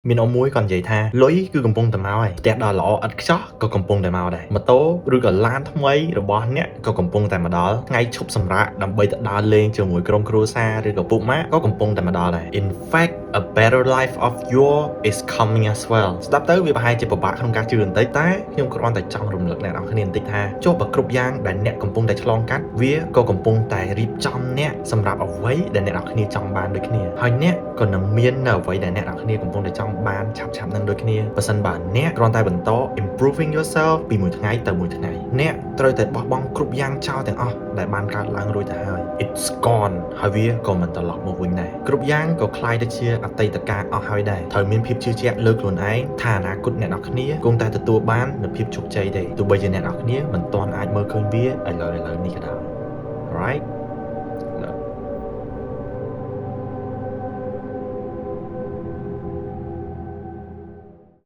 មានអមួយគាត់និយាយថាលុយគឺកំពុងតែមកហើយផ្ទះដ៏ល្អឥតខ្ចោះក៏កំពុងតែមកដែរម៉ូតូឬក៏ឡានថ្មីរបស់អ្នកក៏កំពុងតែមកដល់ថ្ងៃឈប់សម្រាកដើម្បីទៅដើរលេងជាមួយក្រុមគ្រួសារឬក៏ពុកម៉ាក់ក៏កំពុងតែមកដល់ដែរ In fact a better life of your is coming as well ស្ដាប់ទៅវាប្រហែលជាពិបាកក្នុងការជឿបន្តិចតែខ្ញុំគ្រាន់តែចង់រំលឹកអ្នកនរគ្នាបន្តិចថាចុះបើគ្រប់យ៉ាងដែលអ្នកកំពុងតែឆ្លងកាត់វាក៏កំពុងតែរៀបចំអ្នកសម្រាប់អ្វីដែលអ្នកនរគ្នាចង់បានដូចគ្នាហើយអ្នកក៏នឹងមាននៅអ្វីដែលអ្នកនរគ្នាកំពុងតែចង់បានឆាប់ៗនឹងដូចគ្នាបើសិនបើអ្នកគ្រាន់តែបន្ត improving yourself ពីមួយថ្ងៃទៅមួយថ្ងៃអ្នកត្រូវតែបោះបង់គ្រប់យ៉ាងចោលទាំងអស់ដែលបានកើតឡើងរួចទៅហើយ it's gone ហើយវាក៏មិនត្រឡប់មកវិញដែរគ្រប់យ៉ាងក៏คล้ายទៅជាអតីតកាលអស់ហើយដែរត្រូវមានភាពជឿជាក់លើខ្លួនឯងថាអនាគតអ្នកនរគ្នាគង់តែទទួលបាននូវភាពជោគជ័យទេទោះបីជាអ្នកនរគ្នាមិនទាន់អាចមើលឃើញវាឥឡូវនេះក៏ដោយ right